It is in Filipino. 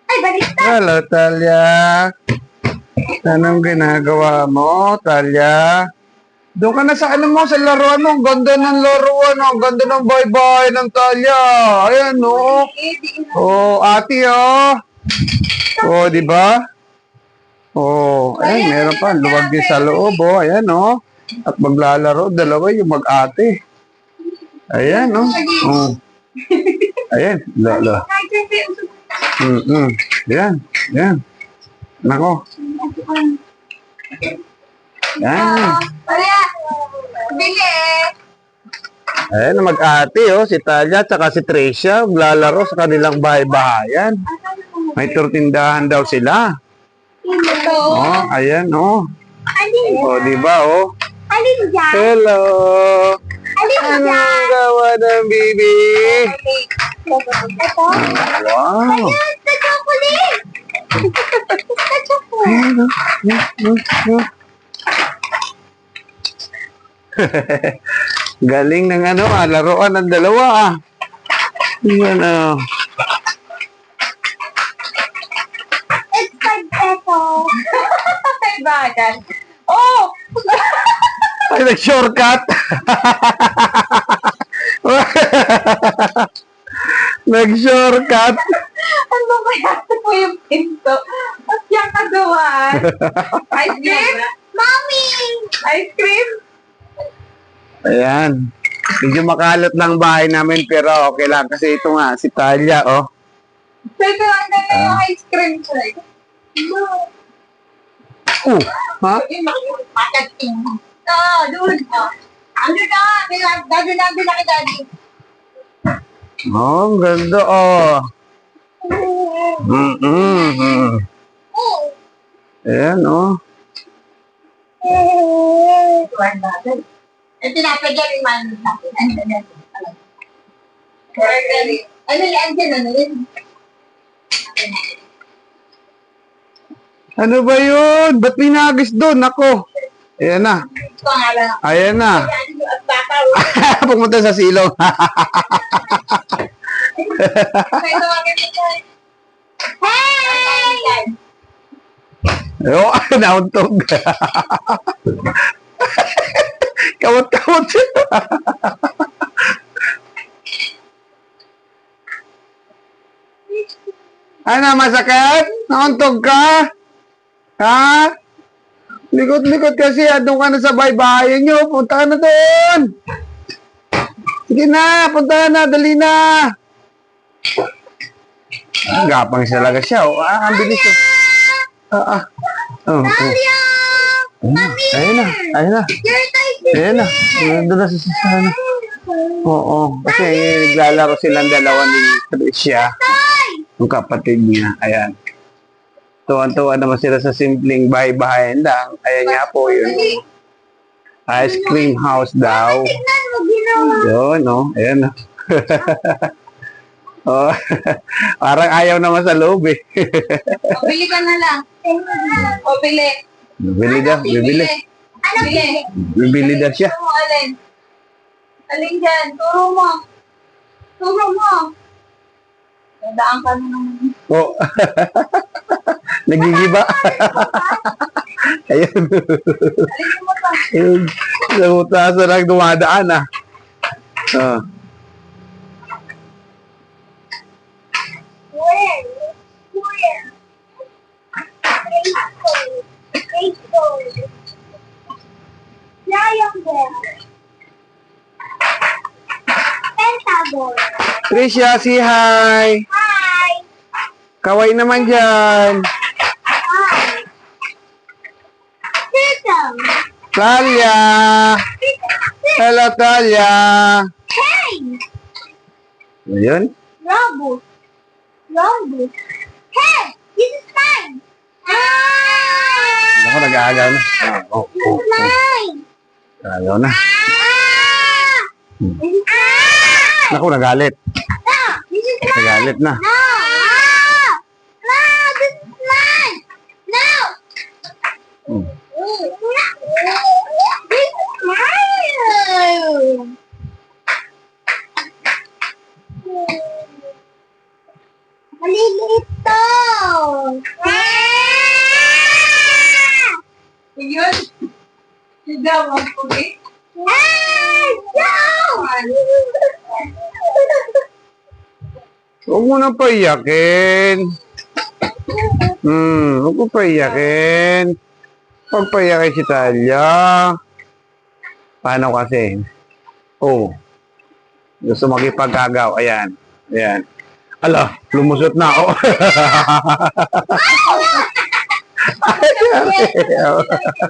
Ay, baliktad! Hello, Talia. Anong ginagawa mo, Talia? Doon ka na sa ano mo, sa laruan mo. Ang ganda ng laruan. Ang ganda ng bye-bye ng Talia. Ayan, oh. Oh, ate, oh. Oh, di ba? Oh, ayan, meron pa. Luwag din sa loob, oh. Ayan, oh. At maglalaro, dalawa yung mag-ate. Ayan, oh. Oh. Ayan, lalo. Ayan, ayan. Nako. Ayan. Kaya, bili. Ayan, mag-ate, oh. Si Talia, tsaka si Tricia. Maglalaro sa kanilang bahay-bahayan. May turtindahan daw sila. Oh, ayan, oh. Alin Oh, di ba, oh? Alin dyan? Hello. Alin Anong dyan? gawa ng bibi? Ito? Wow. Ayan, sa chocolate! Sa chocolate! Ayan, oh. Galing ng ano, laruan ng dalawa, ah. Ayan, oh. It's 5 pesos. Ay, bagay. Oh! Ay, nag-shortcut. Nag-shortcut. Ano kaya ito po yung pinto? At yung kagawaan? Ice cream? Mommy! Ice cream? Ayan. Medyo makalot lang bahay namin, pero okay lang. Kasi ito nga, si Talia, oh. Pwede lang na yung ice cream, sir. Ha? Patating. Oh, dude. Ano na? Daddy na kay daddy. Oh, ang ganda, oh. Ayan, oh. Eh, tinapagyan yung man sa akin. Ano yan dyan? Ano yan? Ano ba yun? Ba't pinagis doon? Ako. Ayan na. Pangalan. Ayan na. At bata. Pumunta sa silong. Hey! Oh, nauntog. Kamot-kamot siya. Ano, masakit? Nauntog ka? Ha? Likot-likot kasi, doon ka na sa baybayin nyo. Punta ka na doon. Sige na, punta na, dali na. Gapang siya talaga siya. Oh, ang bilis. Oh. Oh. Mario! Ayun na, ayun na. Ayun na. Nandun na sa sasana. Oo, kasi naglalaro silang dalawa ni Tricia. Yung kapatid niya. Ayan. Tuwan-tuwa naman sila sa simpleng bahay-bahayan lang. Ayan nga po yun. Ice cream house daw. Tignan mo, ginawa. Yun, no? Ayan, no? Oh, parang ayaw naman sa loob, eh. O, bili ka na lang. O, bili. Bibili daw, bibili. Ano bili? Bibili daw siya. Turo mo, alin? Alin dyan? Turo mo. Turo mo. Dadaan ka na naman. Oh. Nagigiba. Ayun. Alin mo pa. Ayun. Sa utasan lang dumadaan, ah. Ah. Where? Where? Triangle. Pentagon. Tricia, say hi. Hi. Kaway naman dyan. Hi. Circle. Talia. Hello, Talia. Hey. Ayun. Robot. Robot. Hey, this is mine. Ako, nag-aagaw na. Oh, This is mine. Nag-aagaw na. This is mine. Naku, nagalit. No, this is mine. Nagalit na. No. No, this is mine. No. Hmm. This is mine. Maliliit to. Yun. Sigaw mo po eh. Huwag mo na paiyakin. Huwag mo paiyakin. Huwag paiyakin si Talia. Paano kasi? Oh. Gusto makipagkagaw. Ayan. Ayan. Ala, lumusot na ako.